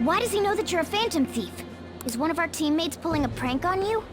Why does he know that you're a phantom thief? Is one of our teammates pulling a prank on you?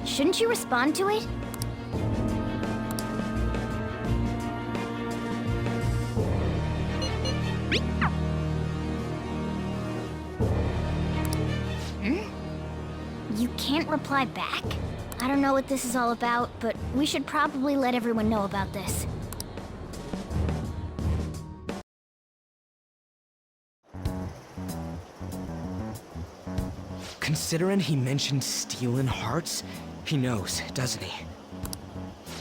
Shouldn't you respond to it? You can't reply back? I don't know what this is all about, but we should probably let everyone know about this. Considering he mentioned stealing hearts, he knows, doesn't he?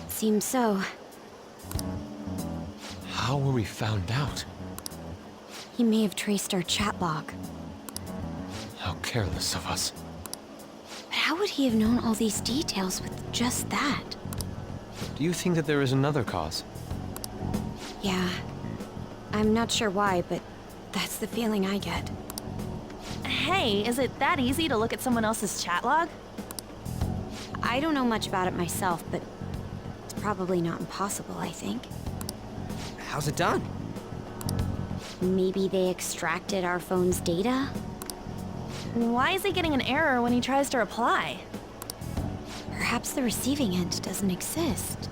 Seems so. How were we found out? He may have traced our chat log. How careless of us. But how would he have known all these details with just that? Do you think that there is another cause? Yeah. I'm not sure why, but that's the feeling I get. Hey, is it that easy to look at someone else's chat log? I don't know much about it myself, but it's probably not impossible, I think. How's it done? Maybe they extracted our phone's data? Why is he getting an error when he tries to reply? Perhaps the receiving end doesn't exist.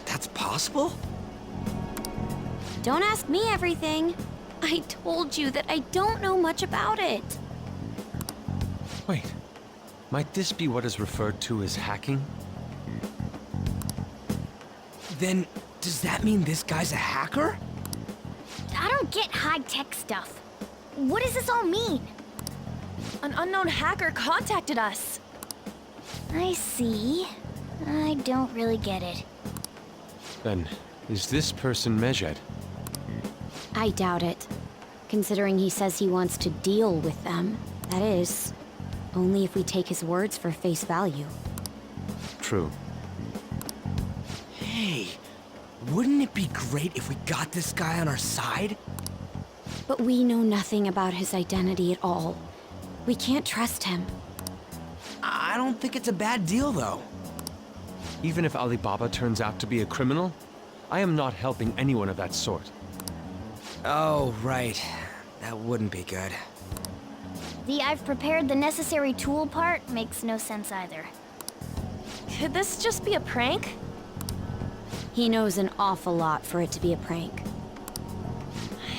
That's possible? Don't ask me everything. I told you that I don't know much about it. Wait. Might this be what is referred to as hacking? Then, does that mean this guy's a hacker? I don't get high-tech stuff. What does this all mean? An unknown hacker contacted us. I see. I don't really get it. Then, is this person Mejed? I doubt it. Considering he says he wants to deal with them. That is, only if we take his words for face value. True. Hey, wouldn't it be great if we got this guy on our side? But we know nothing about his identity at all. We can't trust him. I don't think it's a bad deal, though. Even if Alibaba turns out to be a criminal, I am not helping anyone of that sort. Oh, right. That wouldn't be good. The "I've prepared the necessary tool" part makes no sense either. Could this just be a prank? He knows an awful lot for it to be a prank.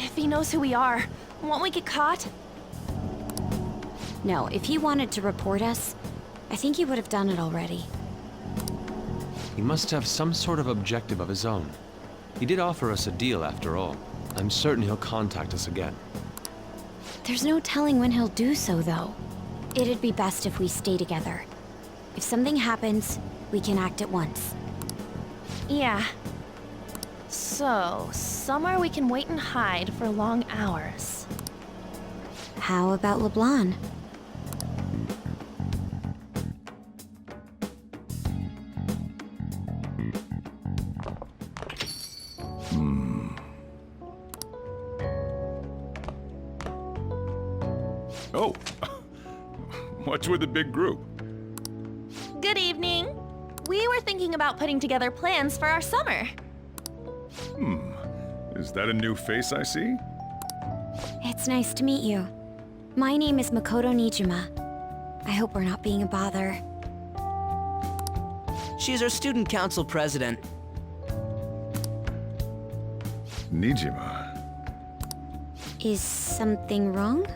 If he knows who we are, won't we get caught? No, if he wanted to report us, I think he would have done it already. He must have some sort of objective of his own. He did offer us a deal after all. I'm certain he'll contact us again. There's no telling when he'll do so, though. It'd be best if we stay together. If something happens, we can act at once. Yeah. So, somewhere we can wait and hide for long hours. How about LeBlanc? Oh, what's with the big group? Good evening. We were thinking about putting together plans for our summer. Is that a new face I see? It's nice to meet you. My name is Makoto Nijima. I hope we're not being a bother. She's our student council president. Nijima. Is something wrong?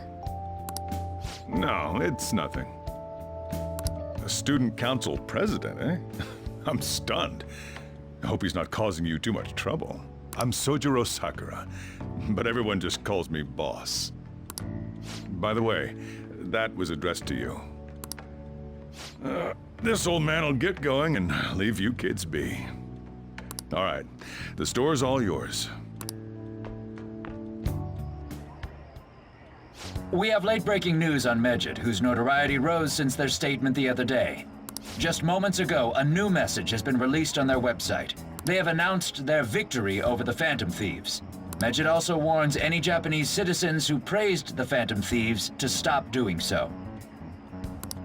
No, it's nothing. A student council president, eh? I'm stunned. I hope he's not causing you too much trouble. I'm Sojiro Sakura, but everyone just calls me boss. By the way, that was addressed to you. This old man will get going and leave you kids be. All right, the store's all yours. We have late-breaking news on Medjed, whose notoriety rose since their statement the other day. Just moments ago, a new message has been released on their website. They have announced their victory over the Phantom Thieves. Medjed also warns any Japanese citizens who praised the Phantom Thieves to stop doing so.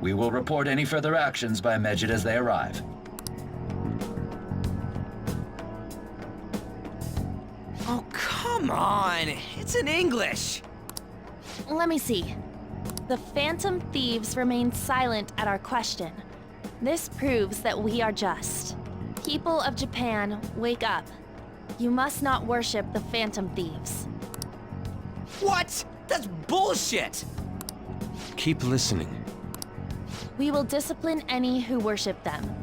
We will report any further actions by Medjed as they arrive. Oh, come on! It's in English! Let me see. The Phantom Thieves remain silent at our question. This proves that we are just. People of Japan, wake up. You must not worship the Phantom Thieves. What? That's bullshit! Keep listening. We will discipline any who worship them.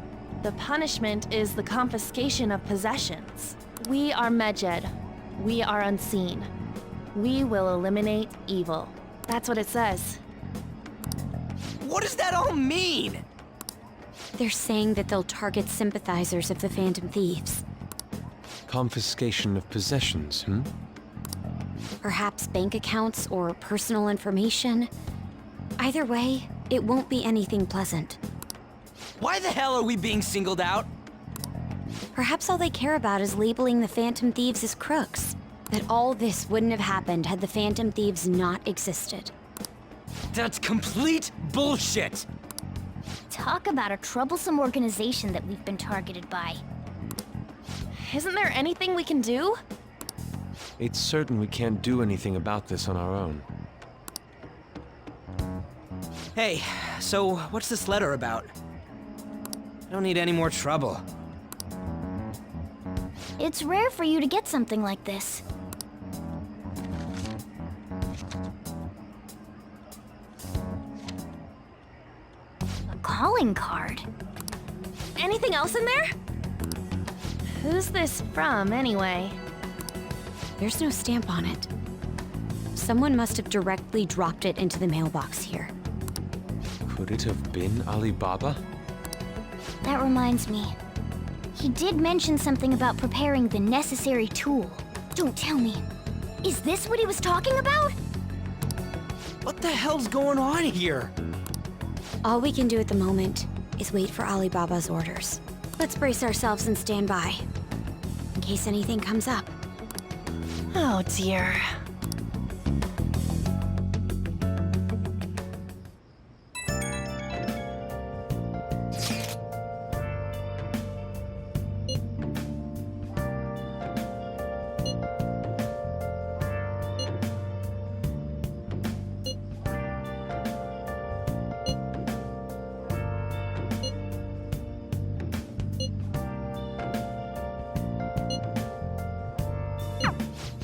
The punishment is the confiscation of possessions. We are Medjed. We are unseen. We will eliminate evil. That's what it says. What does that all mean? They're saying that they'll target sympathizers of the Phantom Thieves. Confiscation of possessions, Perhaps bank accounts or personal information. Either way, it won't be anything pleasant. Why the hell are we being singled out? Perhaps all they care about is labeling the Phantom Thieves as crooks. That all this wouldn't have happened had the Phantom Thieves not existed. That's complete bullshit! Talk about a troublesome organization that we've been targeted by. Isn't there anything we can do? It's certain we can't do anything about this on our own. Hey, so what's this letter about? I don't need any more trouble. It's rare for you to get something like this. A calling card. Anything else in there? Who's this from, anyway? There's no stamp on it. Someone must have directly dropped it into the mailbox here. Could it have been Alibaba? That reminds me. He did mention something about preparing the necessary tool. Don't tell me. Is this what he was talking about? What the hell's going on here? All we can do at the moment is wait for Alibaba's orders. Let's brace ourselves and stand by, in case anything comes up. Oh dear.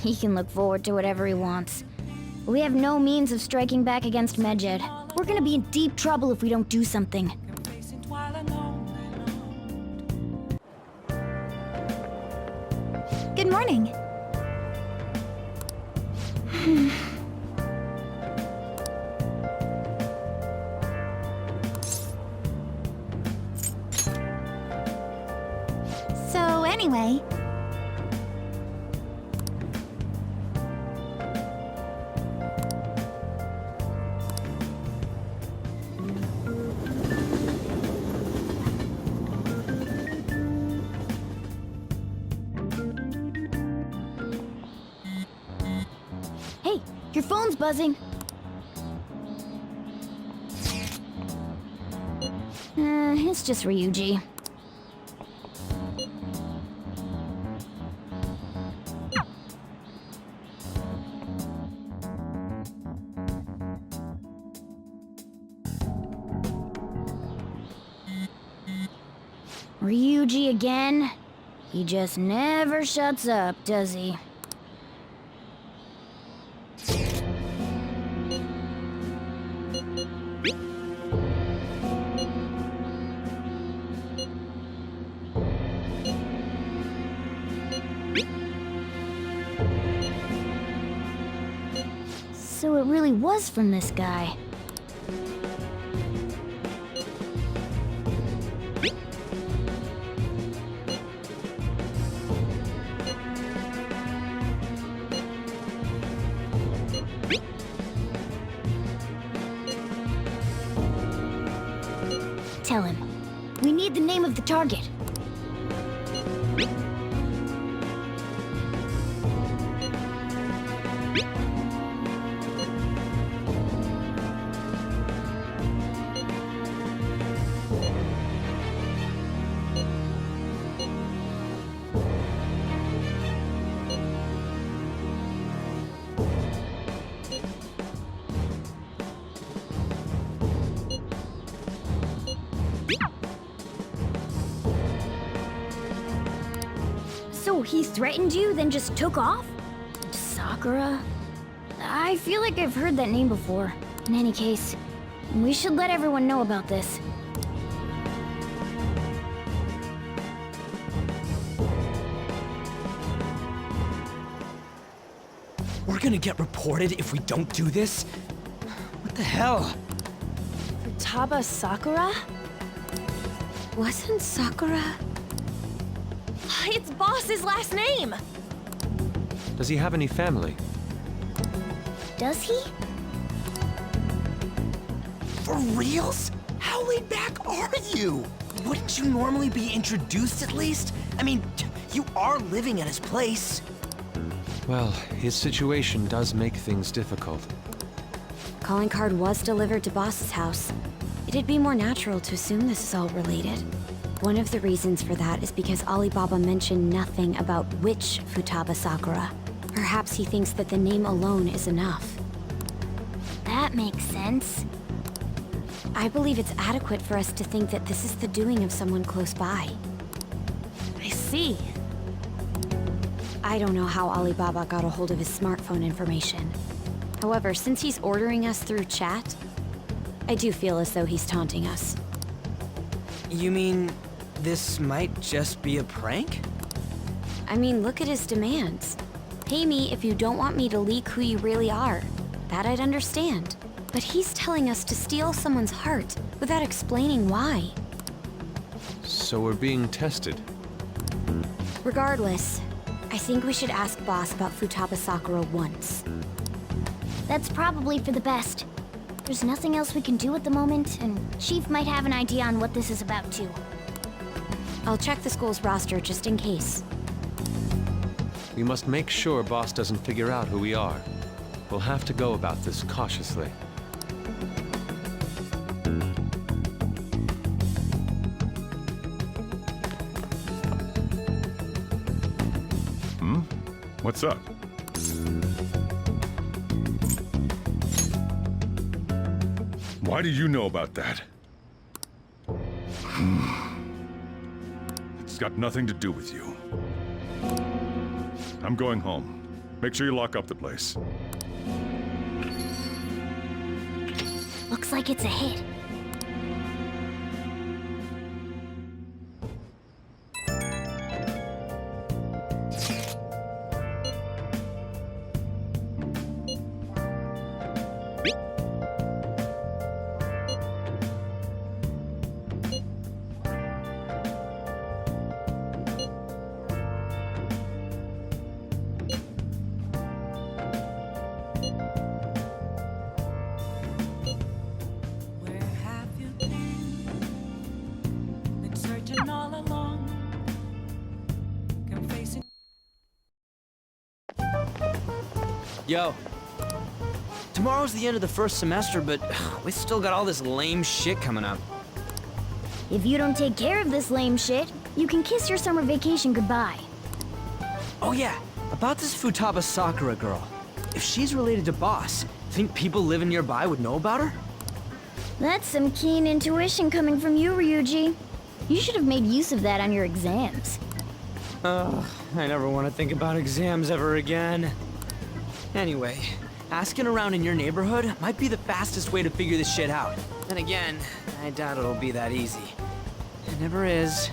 He can look forward to whatever he wants. We have no means of striking back against Medjed. We're gonna be in deep trouble if we don't do something. Good morning. So anyway... Hey, your phone's buzzing. It's just Ryuji. Ryuji again? He just never shuts up, does he? So it really was from this guy. the target. So he threatened you, then just took off? Sakura? I feel like I've heard that name before. In any case, we should let everyone know about this. We're gonna get reported if we don't do this? What the hell? Futaba Sakura? Wasn't Sakura? It's Boss's last name! Does he have any family? Does he? For reals? How laid back are you? Wouldn't you normally be introduced at least? I mean, you are living at his place. Well, his situation does make things difficult. Calling card was delivered to Boss's house. It'd be more natural to assume this is all related. One of the reasons for that is because Alibaba mentioned nothing about which Futaba Sakura. Perhaps he thinks that the name alone is enough. That makes sense. I believe it's adequate for us to think that this is the doing of someone close by. I see. I don't know how Alibaba got a hold of his smartphone information. However, since he's ordering us through chat, I do feel as though he's taunting us. You mean this might just be a prank? I mean, look at his demands. Pay me if you don't want me to leak who you really are. That I'd understand. But he's telling us to steal someone's heart without explaining why. So we're being tested. Regardless, I think we should ask Boss about Futaba Sakura once. That's probably for the best. There's nothing else we can do at the moment, and Chief might have an idea on what this is about too. I'll check the school's roster just in case. We must make sure Boss doesn't figure out who we are. We'll have to go about this cautiously. What's up? Why do you know about that? It's got nothing to do with you. I'm going home. Make sure you lock up the place. Looks like it's a hit. Yo. Tomorrow's the end of the first semester, but we still got all this lame shit coming up. If you don't take care of this lame shit, you can kiss your summer vacation goodbye. Oh yeah, about this Futaba Sakura girl. If she's related to Boss, think people living nearby would know about her? That's some keen intuition coming from you, Ryuji. You should have made use of that on your exams. I never want to think about exams ever again. Anyway, asking around in your neighborhood might be the fastest way to figure this shit out. Then again, I doubt it'll be that easy. It never is.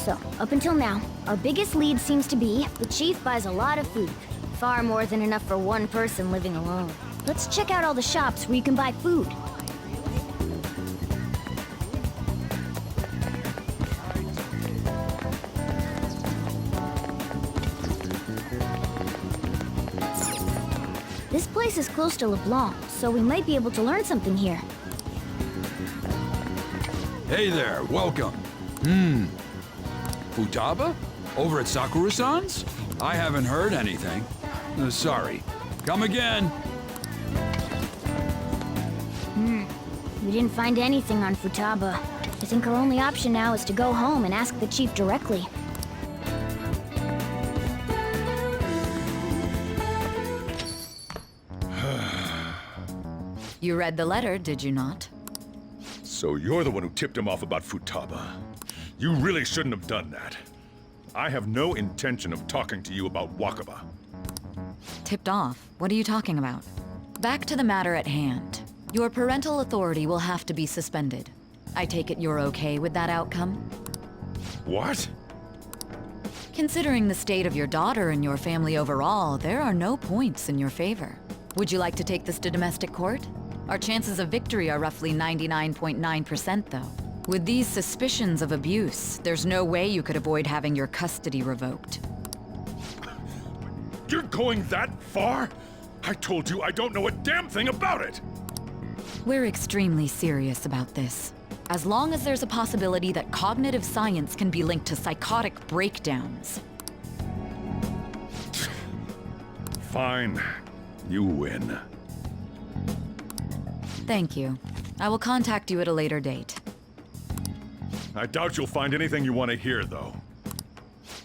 So, up until now, our biggest lead seems to be the chief buys a lot of food. Far more than enough for one person living alone. Let's check out all the shops where you can buy food. This place is close to LeBlanc, so we might be able to learn something here. Hey there, welcome. Futaba? Over at Sakura-san's? I haven't heard anything. Sorry. Come again. We didn't find anything on Futaba. I think our only option now is to go home and ask the chief directly. You read the letter, did you not? So you're the one who tipped him off about Futaba. You really shouldn't have done that. I have no intention of talking to you about Wakaba. Tipped off? What are you talking about? Back to the matter at hand. Your parental authority will have to be suspended. I take it you're okay with that outcome? What? Considering the state of your daughter and your family overall, there are no points in your favor. Would you like to take this to domestic court? Our chances of victory are roughly 99.9%, though. With these suspicions of abuse, there's no way you could avoid having your custody revoked. You're going that far? I told you I don't know a damn thing about it! We're extremely serious about this. As long as there's a possibility that cognitive science can be linked to psychotic breakdowns. Fine. You win. Thank you. I will contact you at a later date. I doubt you'll find anything you want to hear, though.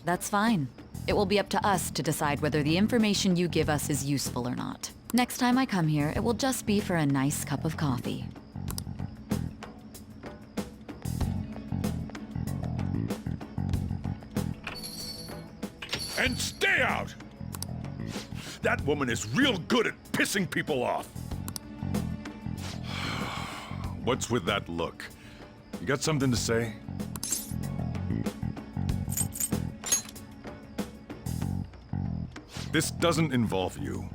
That's fine. It will be up to us to decide whether the information you give us is useful or not. Next time I come here, it will just be for a nice cup of coffee. And stay out! That woman is real good at pissing people off. What's with that look? You got something to say? This doesn't involve you.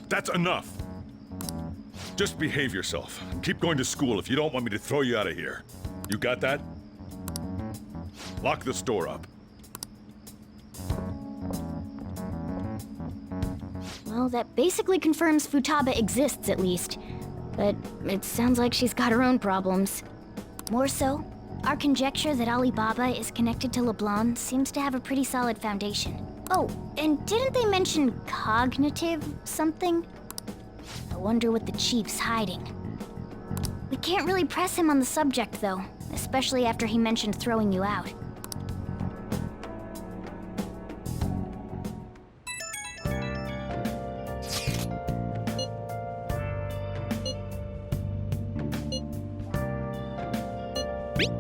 That's enough. Just behave yourself. Keep going to school if you don't want me to throw you out of here. You got that? Lock the store up. Well, that basically confirms Futaba exists, at least. But it sounds like she's got her own problems. More so, our conjecture that Alibaba is connected to LeBlanc seems to have a pretty solid foundation. Oh, and didn't they mention cognitive something? I wonder what the chief's hiding. We can't really press him on the subject, though, especially after he mentioned throwing you out. Beep.